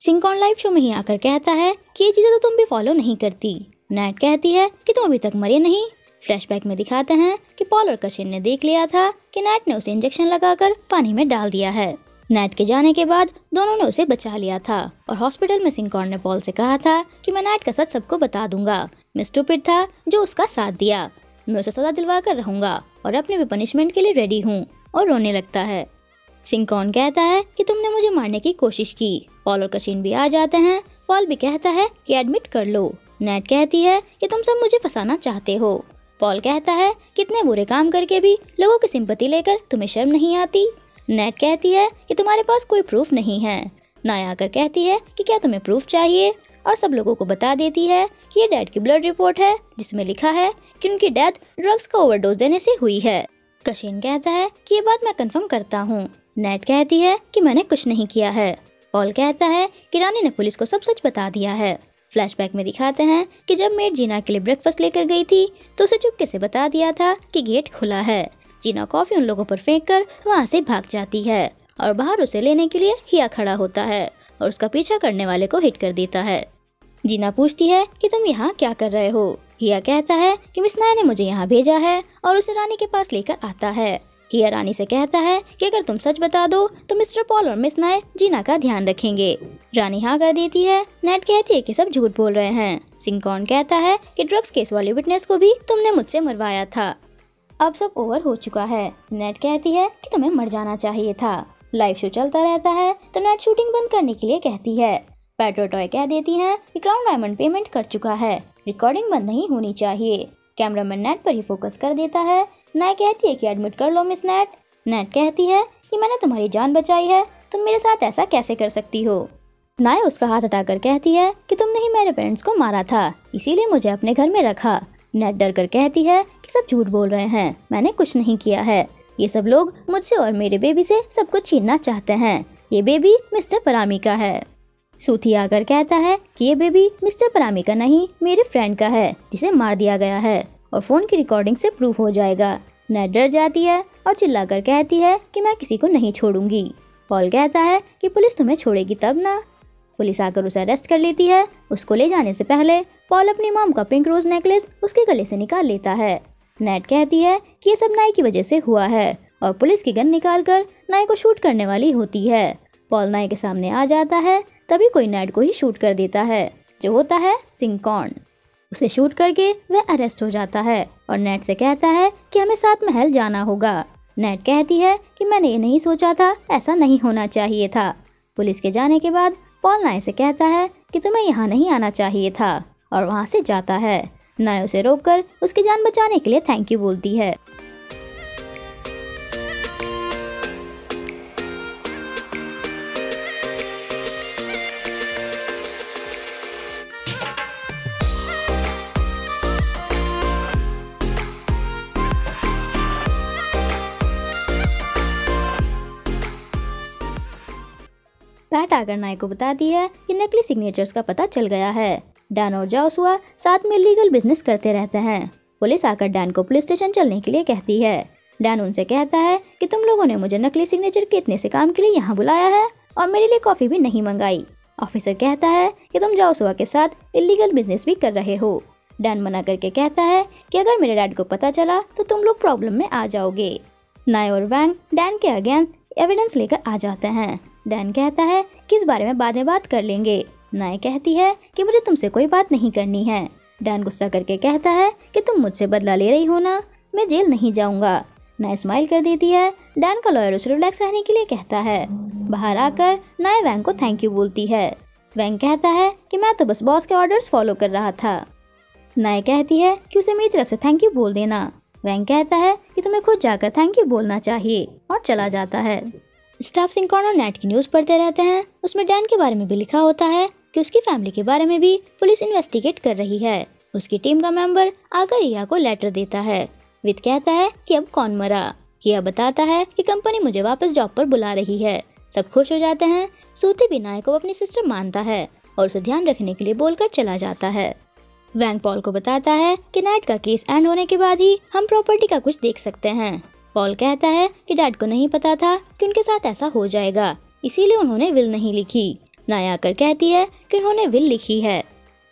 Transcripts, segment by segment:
सिंकॉन live show में ही आकर कहता है कि ये चीजें तो तुम भी फॉलो नहीं करती। नैट कहती है कि तुम अभी तक मरे नहीं। फ्लैशबैक में दिखाते हैं कि पॉल और कशिन ने देख लिया था कि नैट ने उसे इंजेक्शन लगाकर पानी में डाल दिया है। नैट के जाने के बाद दोनों ने उसे बचा लिया था और हॉस्पिटल में सिंकॉन ने पॉल से कहा था कि मैं नैट का सच सबको बता दूंगा। मैं स्टूपिड था जो उसका साथ दिया। मैं उसे सजा दिलवा कर रहूंगा और अपने भी पनिशमेंट के लिए रेडी हूँ, और रोने लगता है। सिंकॉन कहता है कि तुमने मुझे मारने की कोशिश की। पॉल और कशिन भी आ जाते हैं। पॉल भी कहता है कि एडमिट कर लो। नैट कहती है कि तुम सब मुझे फंसाना चाहते हो। पॉल कहता है कितने बुरे काम करके भी लोगों की सिंपैथी लेकर तुम्हें शर्म नहीं आती। नैट कहती है कि तुम्हारे पास कोई प्रूफ नहीं है। नाया आकर कहती है कि क्या तुम्हें प्रूफ चाहिए, और सब लोगों को बता देती है कि ये डैड की ब्लड रिपोर्ट है जिसमें लिखा है कि उनकी डेथ ड्रग्स का ओवरडोज देने से हुई है। कशिन कहता है कि ये बात मैं कंफर्म करता हूँ। नैट कहती है कि मैंने कुछ नहीं किया है। पॉल कहता है कि रानी ने पुलिस को सब सच बता दिया है। फ्लैशबैक में दिखाते हैं कि जब मेड जीना के लिए ब्रेकफास्ट लेकर गई थी तो उसे चुपके से बता दिया था कि गेट खुला है। जीना कॉफी उन लोगों पर फेंक कर वहाँ से भाग जाती है और बाहर उसे लेने के लिए हिया खड़ा होता है और उसका पीछा करने वाले को हिट कर देता है। जीना पूछती है कि तुम यहाँ क्या कर रहे हो। हिया कहता है कि मिस नाय ने मुझे यहाँ भेजा है और उसे रानी के पास लेकर आता है। हिया रानी से कहता है कि अगर तुम सच बता दो तो मिस्टर पॉल और मिस नाय जीना का ध्यान रखेंगे। रानी हाँ कर देती है। नेट कहती है कि सब झूठ बोल रहे हैं। सिंकॉन कहता है कि ड्रग्स केस वाले विटनेस को भी तुमने मुझसे मरवाया था। अब सब ओवर हो चुका है। नेट कहती है कि तुम्हें मर जाना चाहिए था। लाइव शो चलता रहता है तो नेट शूटिंग बंद करने के लिए कहती है। पेट्रो टॉय कह देती हैं कि क्राउन डायमंड पेमेंट कर चुका है, रिकॉर्डिंग बंद नहीं होनी चाहिए। कैमरामैन नेट पर ही फोकस कर देता है। नाय कहती है कि एडमिट कर लो मिस नेट। नेट कहती है कि मैंने तुम्हारी जान बचाई है, तुम मेरे साथ ऐसा कैसे कर सकती हो। नाय उसका हाथ हटाकर कहती है कि तुमने ही मेरे पेरेंट्स को मारा था, इसीलिए मुझे अपने घर में रखा। नेट डर कर कहती है कि सब झूठ बोल रहे हैं, मैंने कुछ नहीं किया है। ये सब लोग मुझसे और मेरे बेबी से सब कुछ छीनना चाहते हैं। ये बेबी मिस्टर परामी का है। सूथी आकर कहता है कि ये बेबी मिस्टर परामी का नहीं, मेरे फ्रेंड का है जिसे मार दिया गया है और फोन की रिकॉर्डिंग से प्रूफ हो जाएगा। नेट डर जाती है और चिल्लाकर कहती है कि मैं किसी को नहीं छोड़ूंगी। पॉल कहता है कि पुलिस तुम्हें छोड़ेगी तब ना। पुलिस आकर उसे अरेस्ट कर लेती है। उसको ले जाने से पहले पॉल अपनी मॉम का पिंक रोज नेकलेस उसके गले से निकाल लेता है। नेट कहती है कि ये सब नाई की वजह से हुआ है और पुलिस की गन निकालकर नाई को शूट करने वाली होती है। पॉल नाई के सामने आ जाता है, तभी कोई नेट को ही शूट कर देता है जो होता है सिंकॉन। उसे शूट करके वह अरेस्ट हो जाता है और नेट से कहता है कि हमें साथ महल जाना होगा। नेट कहती है कि मैंने ये नहीं सोचा था, ऐसा नहीं होना चाहिए था। पुलिस के जाने के बाद पॉल नाय से कहता है कि तुम्हें यहाँ नहीं आना चाहिए था और वहाँ से जाता है। नाय उसे रोककर उसकी जान बचाने के लिए थैंक यू बोलती है। पैट आकर नाय को बताती है कि नकली सिग्नेचर्स का पता चल गया है। डैन और जोशुआ साथ में लीगल बिजनेस करते रहते हैं। पुलिस आकर डैन को पुलिस स्टेशन चलने के लिए कहती है। डैन उनसे कहता है कि तुम लोगों ने मुझे नकली सिग्नेचर के इतने से काम के लिए यहाँ बुलाया है और मेरे लिए कॉफी भी नहीं मंगाई। ऑफिसर कहता है कि तुम जोशुआ के साथ इलीगल बिजनेस भी कर रहे हो। डैन मना करके कहता है कि अगर मेरे डैड को पता चला तो तुम लोग प्रॉब्लम में आ जाओगे। नाय और वैंग डैन के अगेंस्ट एविडेंस लेकर आ जाते हैं। डैन कहता है कि इस बारे में बाद में बात कर लेंगे। नाय कहती है कि मुझे तुमसे कोई बात नहीं करनी है। डैन गुस्सा करके कहता है कि तुम मुझसे बदला ले रही हो ना, मैं जेल नहीं जाऊंगा। नाय स्माइल कर देती है। डैन का लॉयर उसे रिलैक्स रहने के लिए कहता है। बाहर आकर नाय वैंग को थैंक यू बोलती है। वैंग कहता है कि मैं तो बस बॉस के ऑर्डर्स फॉलो कर रहा था। नाय कहती है कि उसे मेरी तरफ से थैंक यू बोल देना। वैंग कहता है कि तुम्हें खुद जाकर थैंक यू बोलना चाहिए और चला जाता है। स्टाफ सिंकॉन और नेट की न्यूज़ पढ़ते रहते हैं। उसमें डैन के बारे में भी लिखा होता है कि उसकी फैमिली के बारे में भी पुलिस इन्वेस्टिगेट कर रही है। उसकी टीम का मेंबर आकर रिया को लेटर देता है। विद कहता है कि अब कौन मरा। किया बताता है कि कंपनी मुझे वापस जॉब पर बुला रही है। सब खुश हो जाते हैं। सूती भी नाय को अपनी सिस्टर मानता है और उसे ध्यान रखने के लिए बोलकर चला जाता है। वैंग पॉल को बताता है कि नाइट का केस एंड होने के बाद ही हम प्रॉपर्टी का कुछ देख सकते हैं। पॉल कहता है कि डैड को नहीं पता था कि उनके साथ ऐसा हो जाएगा, इसीलिए उन्होंने विल नहीं लिखी। नाय आकर कहती है कि उन्होंने विल लिखी है।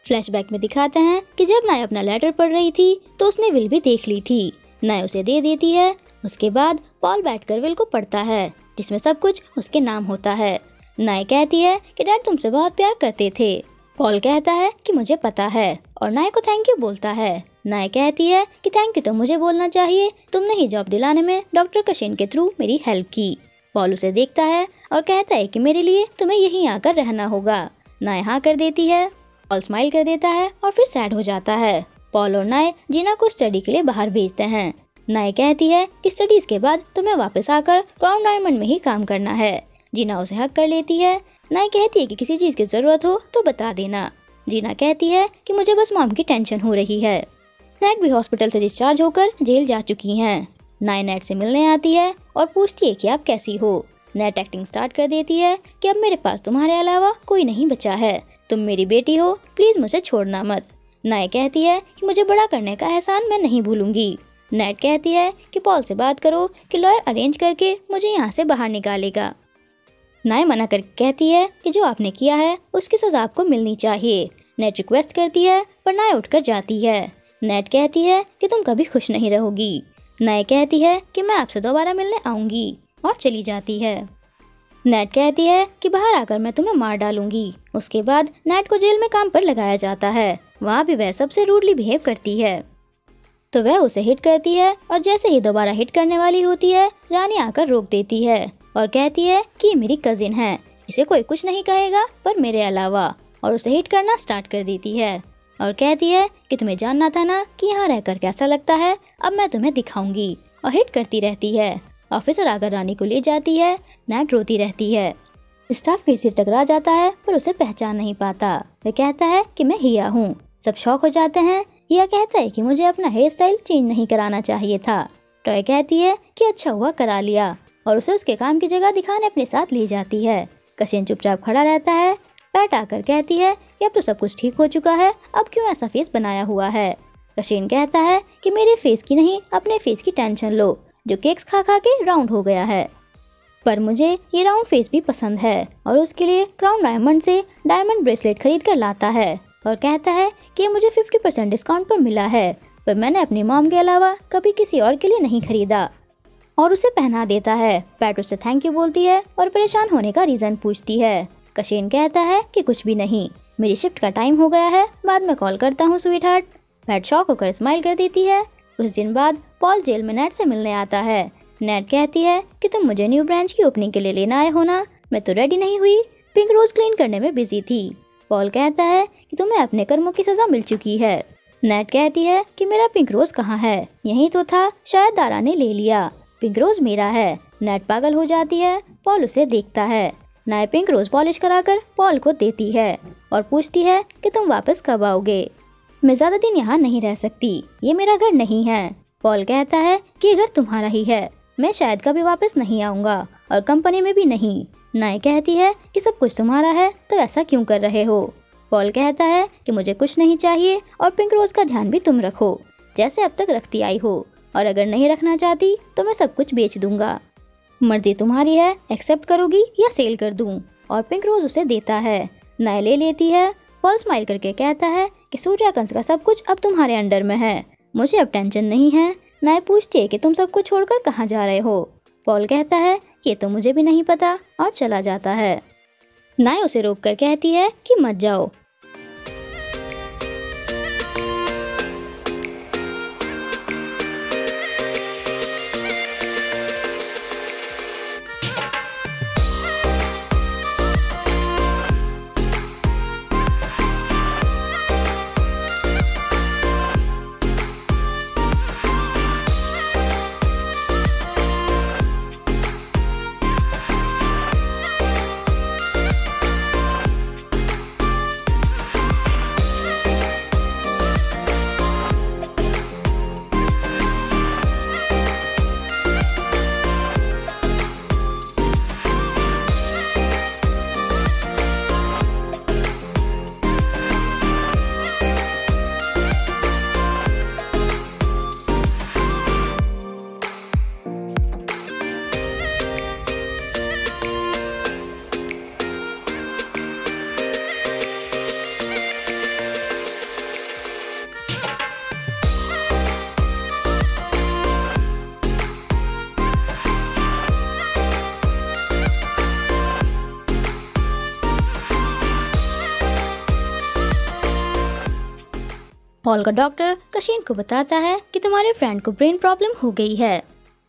फ्लैशबैक में दिखाते हैं कि जब नाय अपना लेटर पढ़ रही थी तो उसने विल भी देख ली थी। नाय उसे दे देती है। उसके बाद पॉल बैठकर विल को पढ़ता है जिसमें सब कुछ उसके नाम होता है। नाय कहती है कि डैड तुमसे बहुत प्यार करते थे। पॉल कहता है कि मुझे पता है और नाय को थैंक यू बोलता है। नाय कहती है कि थैंक यू तो मुझे बोलना चाहिए, तुमने ही जॉब दिलाने में डॉक्टर कशिन के थ्रू मेरी हेल्प की। पॉल उसे देखता है और कहता है कि मेरे लिए तुम्हें यहीं आकर रहना होगा। नाय हाँ कर देती है। पॉल स्माइल कर देता है और फिर सैड हो जाता है। पॉल और नाय जीना को स्टडी के लिए बाहर भेजते हैं। नाय कहती है कि स्टडीज के बाद तुम्हें वापस आकर क्राउन डायमंड में ही काम करना है। जीना उसे हक कर लेती है। नाय कहती है कि किसी चीज की जरूरत हो तो बता देना। जीना कहती है कि मुझे बस मॉम की टेंशन हो रही है। नेट भी हॉस्पिटल से डिस्चार्ज होकर जेल जा चुकी हैं। नाय नेट से मिलने आती है और पूछती है कि आप कैसी हो। नेट एक्टिंग स्टार्ट कर देती है कि अब मेरे पास तुम्हारे अलावा कोई नहीं बचा है, तुम मेरी बेटी हो, प्लीज मुझे छोड़ना मत। नाय कहती है कि मुझे बड़ा करने का एहसान मैं नहीं भूलूंगी। नेट कहती है कि पॉल से बात करो कि लॉयर अरेंज करके मुझे यहाँ से बाहर निकालेगा। नाय मना कर कहती है कि जो आपने किया है उसकी सजा आपको मिलनी चाहिए। नेट रिक्वेस्ट करती है पर नाय उठकर जाती है। नेट कहती है कि तुम कभी खुश नहीं रहोगी। नाय कहती है कि मैं आपसे दोबारा मिलने आऊंगी और चली जाती है। नेट कहती है कि बाहर आकर मैं तुम्हें मार डालूंगी। उसके बाद नेट को जेल में काम पर लगाया जाता है। वहाँ भी वह सबसे रूडली बिहेव करती है तो वह उसे हिट करती है और जैसे ही दोबारा हिट करने वाली होती है रानी आकर रोक देती है और कहती है कि ये मेरी कजिन है, इसे कोई कुछ नहीं कहेगा पर मेरे अलावा, और उसे हिट करना स्टार्ट कर देती है और कहती है कि तुम्हें जानना था ना कि यहाँ रहकर कैसा लगता है, अब मैं तुम्हें दिखाऊंगी, और हिट करती रहती है। ऑफिसर आकर रानी को ले जाती है। नेट रोती रहती है। स्टाफ फिर से टकरा जाता है पर उसे पहचान नहीं पाता। वह कहता है कि मैं हिया हूँ। सब शॉक हो जाते हैं। हिया कहता है कि मुझे अपना हेयर स्टाइल चेंज नहीं कराना चाहिए था। टॉय कहती है कि अच्छा हुआ करा लिया और उसे उसके काम की जगह दिखाने अपने साथ ले जाती है। कशिन चुपचाप खड़ा रहता है। पैट आकर कहती है कि अब तो सब कुछ ठीक हो चुका है, अब क्यों ऐसा फेस बनाया हुआ है। कशिन कहता है कि मेरे फेस की नहीं अपने फेस की टेंशन लो, जो केक्स खा खा के राउंड हो गया है। पर मुझे ये राउंड फेस भी पसंद है और उसके लिए क्राउन डायमंड से डायमंड ब्रेसलेट खरीद कर लाता है और कहता है कि ये मुझे 50% डिस्काउंट पर मिला है, पर मैंने अपनी मॉम के अलावा कभी किसी और के लिए नहीं खरीदा, और उसे पहना देता है। पैट उससे थैंक यू बोलती है और परेशान होने का रीजन पूछती है। कशिन कहता है कि कुछ भी नहीं, मेरी शिफ्ट का टाइम हो गया है, बाद में कॉल करता हूँ स्वीट हार्ट। पैट शॉक होकर स्माइल कर देती है। कुछ दिन बाद पॉल जेल में नेट से मिलने आता है। नेट कहती है कि तुम मुझे न्यू ब्रांच की ओपनिंग के लिए लेना आए हो ना, मैं तो रेडी नहीं हुई, पिंक रोज क्लीन करने में बिजी थी। पॉल कहता है कि तुम्हें अपने कर्मों की सजा मिल चुकी है। नेट कहती है कि मेरा पिंक रोज कहाँ है, यही तो था, शायद दारा ने ले लिया, पिंक रोज मेरा है। नेट पागल हो जाती है। पॉल उसे देखता है। नाय पिंक रोज पॉलिश कराकर पॉल को देती है और पूछती है कि तुम वापस कब आओगे। मैं ज्यादा दिन यहाँ नहीं रह सकती, ये मेरा घर नहीं है। पॉल कहता है कि ये घर तुम्हारा ही है, मैं शायद कभी वापस नहीं आऊंगा और कंपनी में भी नहीं। नाय कहती है कि सब कुछ तुम्हारा है तो ऐसा क्यों कर रहे हो। पॉल कहता है कि मुझे कुछ नहीं चाहिए और पिंक रोज का ध्यान भी तुम रखो जैसे अब तक रखती आई हो, और अगर नहीं रखना चाहती तो मैं सब कुछ बेच दूंगा, मर्जी तुम्हारी है, एक्सेप्ट करोगी या सेल कर दूं। और पिंक रोज उसे देता है। नाय ले लेती है। पॉल स्माइल करके कहता है कि सूर्याकंश का सब कुछ अब तुम्हारे अंडर में है, मुझे अब टेंशन नहीं है। नाय पूछती है कि तुम सब कुछ छोड़कर कहाँ जा रहे हो। पॉल कहता है कि ये तो मुझे भी नहीं पता और चला जाता है। नाय उसे रोककर कहती है कि मत जाओ। पॉल का डॉक्टर कशीन को बताता है कि तुम्हारे फ्रेंड को ब्रेन प्रॉब्लम हो गई है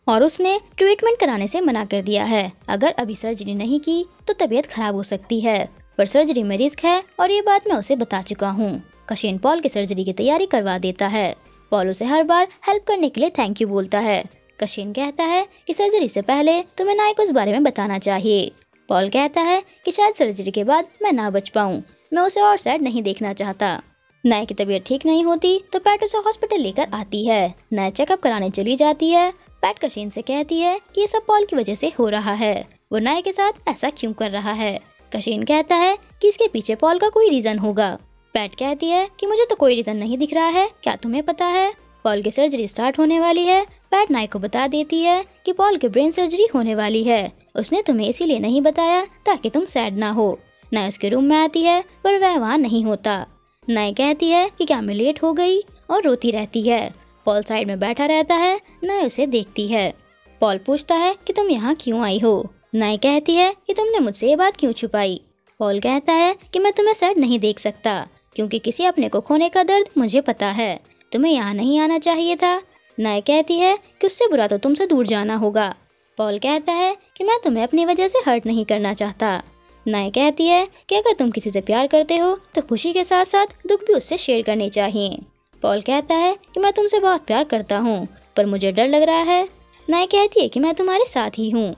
और उसने ट्रीटमेंट कराने से मना कर दिया है। अगर अभी सर्जरी नहीं की तो तबीयत खराब हो सकती है, पर सर्जरी में रिस्क है और ये बात मैं उसे बता चुका हूँ। कशीन पॉल की सर्जरी की तैयारी करवा देता है। पॉल उसे हर बार हेल्प करने के लिए थैंक यू बोलता है। कशीन कहता है कि सर्जरी से पहले तुम्हें नाय को इस बारे में बताना चाहिए। पॉल कहता है कि शायद सर्जरी के बाद मैं ना बच पाऊँ, मैं उसे और सैड नहीं देखना चाहता। नाय की तबीयत ठीक नहीं होती तो पैट उसे हॉस्पिटल लेकर आती है। नाय चेकअप कराने चली जाती है। पैट कशीन से कहती है कि ये सब पॉल की वजह से हो रहा है, वो नाय के साथ ऐसा क्यों कर रहा है। कशीन कहता है कि इसके पीछे पॉल का कोई रीजन होगा। पैट कहती है कि मुझे तो कोई रीजन नहीं दिख रहा है, क्या तुम्हें पता है। पॉल की सर्जरी स्टार्ट होने वाली है। पैट नाय को बता देती है कि पॉल की ब्रेन सर्जरी होने वाली है, उसने तुम्हें इसीलिए नहीं बताया ताकि तुम सैड ना हो। नाय उसके रूम में आती है पर वह वहाँ नहीं होता। नाय कहती है कि क्या मैं लेट हो गई और रोती रहती है। पॉल साइड में बैठा रहता है। नाय उसे देखती है। पॉल पूछता है कि तुम यहाँ क्यों आई हो। नाय कहती है कि तुमने मुझसे ये बात क्यों छुपाई। पॉल कहता है कि मैं तुम्हें सैड नहीं देख सकता क्योंकि किसी अपने को खोने का दर्द मुझे पता है, तुम्हें यहाँ नहीं आना चाहिए था। नाय कहती है कि उससे बुरा तो तुमसे दूर जाना होगा। पॉल कहता है कि मैं तुम्हें अपनी वजह से हर्ट नहीं करना चाहता। नाय कहती है कि अगर तुम किसी से प्यार करते हो तो खुशी के साथ साथ दुख भी उससे शेयर करने चाहिए। पॉल कहता है कि मैं तुमसे बहुत प्यार करता हूँ पर मुझे डर लग रहा है। नाय कहती है कि मैं तुम्हारे साथ ही हूँ।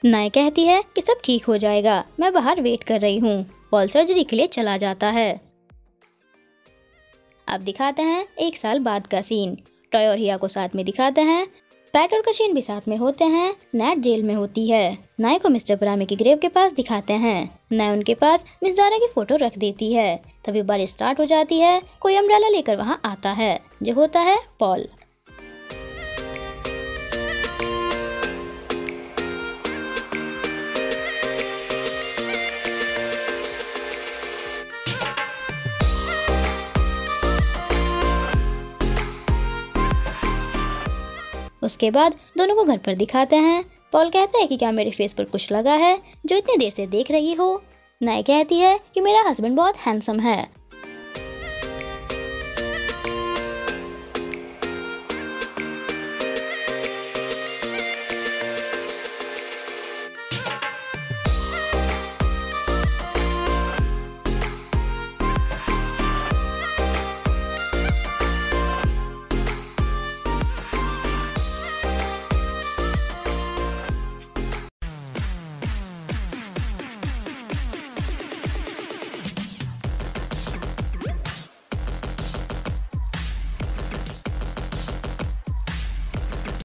नाय कहती है कि सब ठीक हो जाएगा, मैं बाहर वेट कर रही हूँ। पॉल सर्जरी के लिए चला जाता है। अब दिखाते हैं 1 साल बाद का सीन। टॉय और हिया को साथ में दिखाते हैं। पैट और कशीन भी साथ में होते हैं। नैट जेल में होती है। नाय को मिस्टर परामे की ग्रेव के पास दिखाते हैं। नाय उनके पास मिस ज़ारा की फोटो रख देती है। तभी बारिश स्टार्ट हो जाती है। कोई अम्ब्रेला लेकर वहाँ आता है, जो होता है पॉल। उसके बाद दोनों को घर पर दिखाते हैं। पॉल कहता है कि क्या मेरे फेस पर कुछ लगा है जो इतनी देर से देख रही हो। नाय कहती है कि मेरा हस्बैंड बहुत हैंडसम है